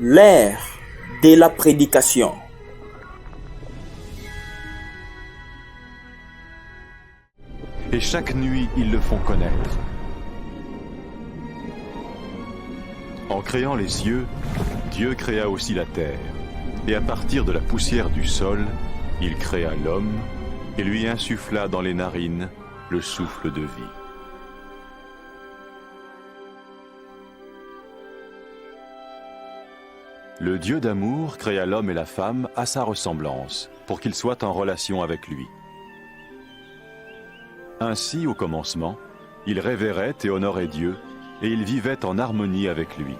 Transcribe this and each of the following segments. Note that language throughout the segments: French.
l'ère de la prédication. Et chaque nuit, ils le font connaître. En créant les cieux, Dieu créa aussi la terre. Et à partir de la poussière du sol, il créa l'homme et lui insuffla dans les narines le souffle de vie. Le Dieu d'amour créa l'homme et la femme à sa ressemblance, pour qu'ils soient en relation avec lui. Ainsi, au commencement, il révérait et honorait Dieu, et il vivait en harmonie avec lui.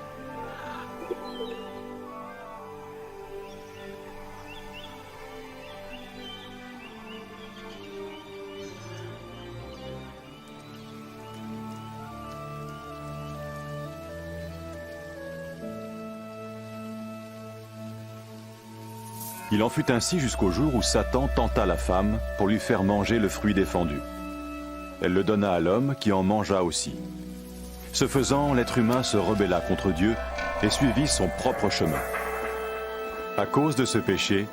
Il en fut ainsi jusqu'au jour où Satan tenta la femme pour lui faire manger le fruit défendu. Elle le donna à l'homme qui en mangea aussi. Ce faisant, l'être humain se rebella contre Dieu et suivit son propre chemin. À cause de ce péché,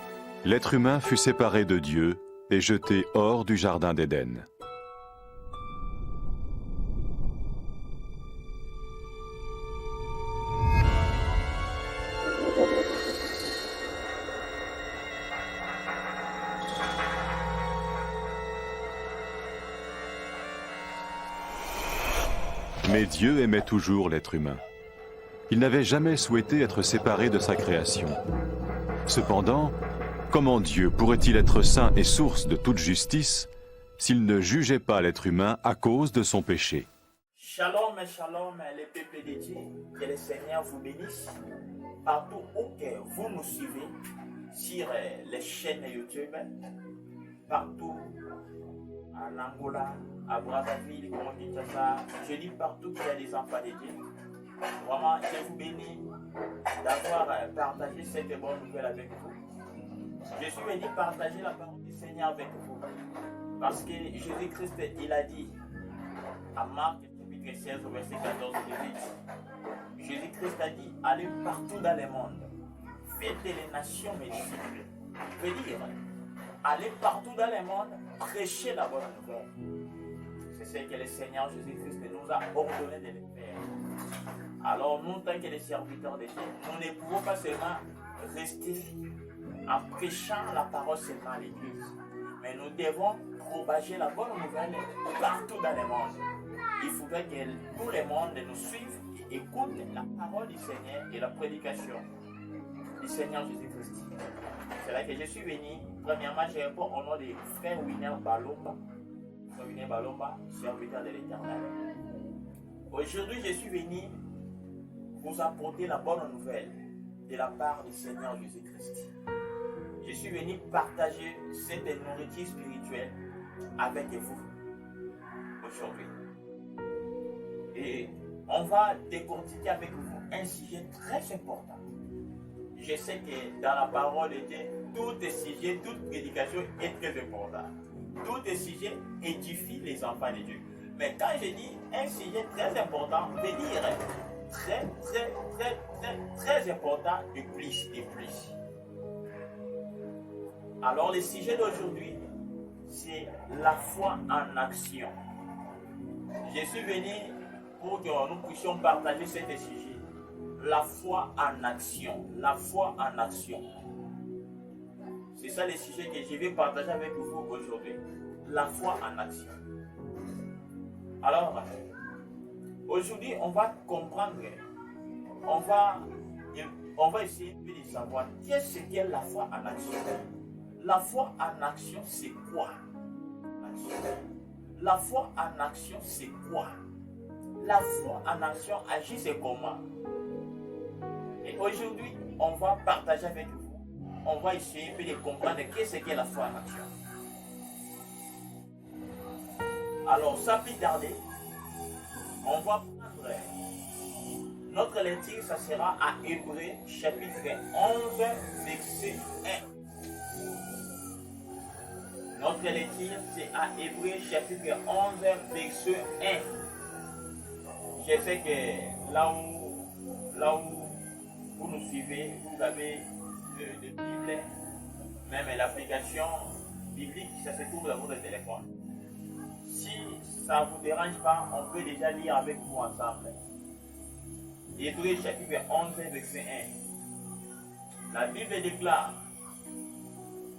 l'être humain fut séparé de Dieu et jeté hors du jardin d'Éden. Mais Dieu aimait toujours l'être humain. Il n'avait jamais souhaité être séparé de sa création. Cependant, comment Dieu pourrait-il être saint et source de toute justice s'il ne jugeait pas l'être humain à cause de son péché? Shalom, shalom, les peuples de Dieu, que le Seigneur vous bénisse. Partout où que vous nous suivez, sur les chaînes YouTube, partout en Angola, à Brazzaville, Congo Kinshasa, je dis partout qu'il y a des enfants de Dieu. Vraiment, je vous bénis d'avoir partagé cette bonne nouvelle avec vous. Je suis venu partager la parole du Seigneur avec vous. Parce que Jésus-Christ, il a dit à Marc, chapitre 16, verset 14 et 18, Jésus-Christ a dit, allez partout dans le monde, faites les nations mes disciples. Veut dire, allez partout dans le monde, prêchez la bonne nouvelle. C'est ce que le Seigneur Jésus-Christ nous a ordonné de le faire. Alors nous, tant que les serviteurs de Dieu, nous ne pouvons pas seulement rester en prêchant la parole seulement à l'église, mais nous devons propager la bonne nouvelle partout dans le monde. Il faudrait que tout le monde nous suive et écoute la parole du Seigneur et la prédication du Seigneur Jésus-Christ. C'est là que je suis venu. Premièrement, je réponds au nom de frère Winner Balomba. Frère Winner Balomba, serviteur de l'Éternel. Aujourd'hui, je suis venu vous apporter la bonne nouvelle de la part du Seigneur Jésus-Christ. Je suis venu partager cette nourriture spirituelle avec vous aujourd'hui. Et on va décortiquer avec vous un sujet très important. Je sais que dans la parole de Dieu, tout sujet, toute prédication est très important. Tout sujet édifie les enfants de Dieu. Mais quand je dis un sujet très important, je veux dire très important et plus. Alors le sujet d'aujourd'hui, c'est la foi en action. Je suis venu pour que nous puissions partager ce sujet. La foi en action. La foi en action. C'est ça le sujet que je vais partager avec vous aujourd'hui. La foi en action. Alors, aujourd'hui, on va comprendre, on va essayer de savoir qu'est-ce qu'est la foi en action. La foi en action, c'est quoi? La foi en action, c'est quoi? La foi en action agit, c'est comment? Et aujourd'hui, on va partager avec vous. On va essayer de comprendre qu'est-ce qu'est la foi en action. Alors, sans plus tarder, on va prendre notre lecture, ça sera à Hébreux chapitre 11, verset 1. Notre lecture, c'est à Hébreux chapitre 11, verset 1. Je sais que là où vous nous suivez, vous avez des Bibles, même l'application biblique, ça se trouve dans votre téléphone. Si ça ne vous dérange pas, on peut déjà lire avec vous ensemble. Hébreux chapitre 11, verset 1. La Bible déclare: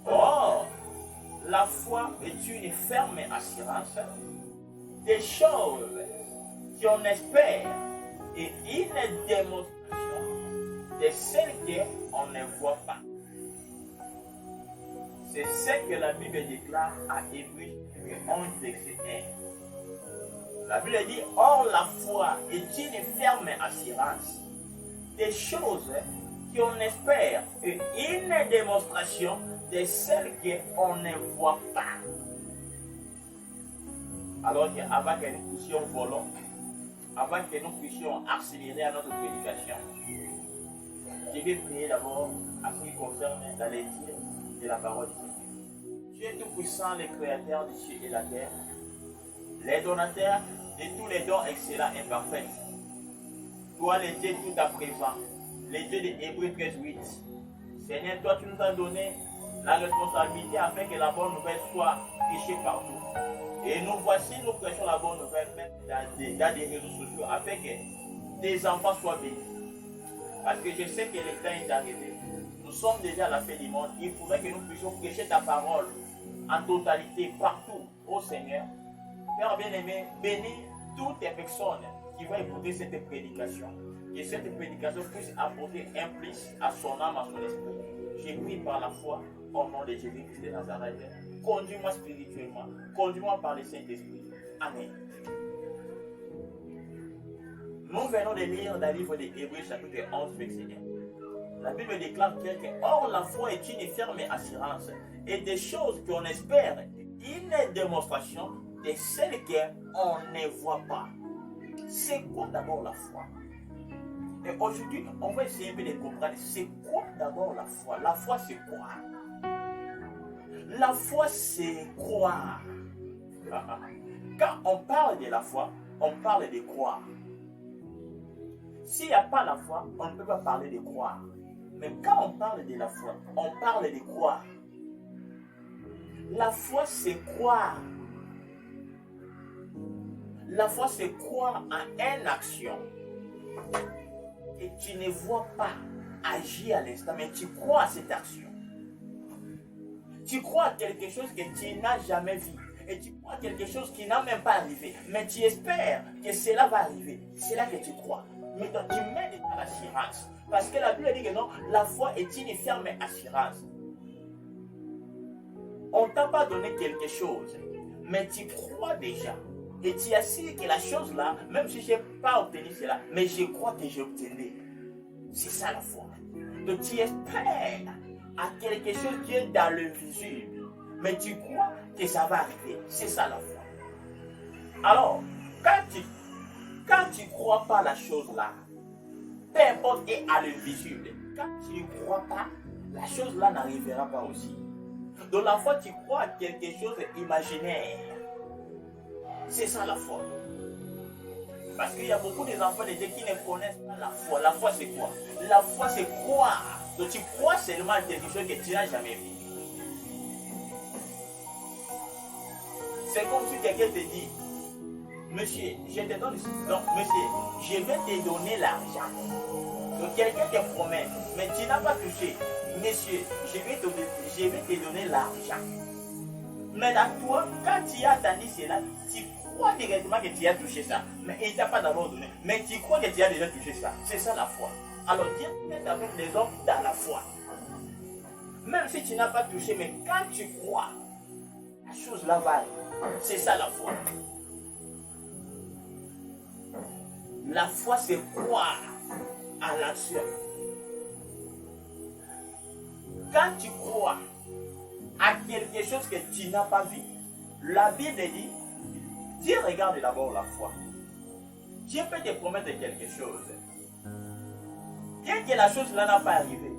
Or, la foi est une ferme assurance des choses qu'on espère et une démonstration de celles qu'on ne voit pas. C'est ce que la Bible déclare à Hébreux 11, verset 1. La Bible dit: Or, la foi est une ferme assurance des choses qu'on espère et une démonstration de celles qu'on ne voit pas. Alors avant que nous puissions voler, avant que nous puissions accélérer à notre prédication, je vais prier d'abord à ce qui concerne la lecture de la parole de Dieu. Dieu tout-puissant, le créateur du ciel et de la terre, les donateurs de tous les dons excellents et parfaits. Toi, le Dieu tout à présent, le Dieu de Hébreux 13:8. Seigneur, toi, tu nous as donné la responsabilité afin que la bonne nouvelle soit prêchée partout. Et nous voici, nous prêchons la bonne nouvelle même dans des réseaux sociaux afin que tes enfants soient bénis. Parce que je sais que le temps est arrivé. Nous sommes déjà à la fin du monde. Il faudrait que nous puissions prêcher ta parole en totalité partout. Ô Seigneur, Père bien-aimé, bénis toutes les personnes qui vont écouter cette prédication. Que cette prédication puisse apporter un plus à son âme, à son esprit. J'ai pris par la foi au nom de Jésus-Christ de Nazareth. Conduis-moi spirituellement. Conduis-moi par le Saint-Esprit. Amen. Nous venons de lire dans le livre de Hébreux chapitre 11, verset 1. La Bible déclare que or la foi est une ferme assurance et des choses qu'on espère, une démonstration de celles qu'on ne voit pas. C'est quoi d'abord la foi? Et aujourd'hui, on va essayer de comprendre c'est quoi d'abord la foi. La foi, c'est quoi? La foi, c'est croire. Quand on parle de la foi, on parle de croire. S'il n'y a pas la foi, on ne peut pas parler de croire. Mais quand on parle de la foi, on parle de croire. La foi, c'est croire. La foi, c'est croire en une action que tu ne vois pas agir à l'instant, mais tu crois à cette action. Tu crois à quelque chose que tu n'as jamais vu. Et tu crois à quelque chose qui n'a même pas arrivé. Mais tu espères que cela va arriver. C'est là que tu crois. Mais donc, tu mets de l'assurance. Parce que la Bible dit que non, la foi est une ferme assurance. On ne t'a pas donné quelque chose, mais tu crois déjà. Et tu assures que la chose là, même si je n'ai pas obtenu cela, mais je crois que j'ai obtenu. C'est ça la foi. Donc tu espères à quelque chose qui est dans le visible, mais tu crois que ça va arriver. C'est ça la foi. Alors, quand tu ne crois pas la chose là, peu importe est à l'invisible, quand tu ne crois pas, la chose là n'arrivera pas aussi. Donc la foi, tu crois à quelque chose d'imaginaire. C'est ça la foi. Parce qu'il y a beaucoup d'enfants de Dieu qui ne connaissent pas la foi. La foi c'est quoi? La foi c'est croire. Donc tu crois seulement à quelque chose que tu n'as jamais vu. C'est comme si quelqu'un te dit: Monsieur, je te donne, donc, monsieur, je vais te donner l'argent. Donc quelqu'un te promet, mais tu n'as pas touché. Monsieur, je vais te donner l'argent. Mais là, toi, quand tu as entendu cela, tu crois directement que tu as touché ça. Mais il ne t'a pas d'abord donné. Mais tu crois que tu as déjà touché ça. C'est ça la foi. Alors Dieu met avec les hommes dans la foi. Même si tu n'as pas touché, mais quand tu crois, la chose là va arriver. C'est ça la foi. La foi, c'est croire à l'action. Quand tu crois à quelque chose que tu n'as pas vu, la Bible dit, Dieu regarde d'abord la foi. Dieu peut te promettre quelque chose. Bien que la chose là n'a pas arrivé,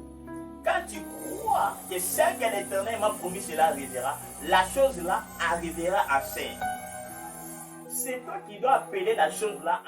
quand tu crois que ce que l'Éternel m'a promis, cela arrivera, la chose là arrivera à faire. C'est toi qui dois appeler la chose là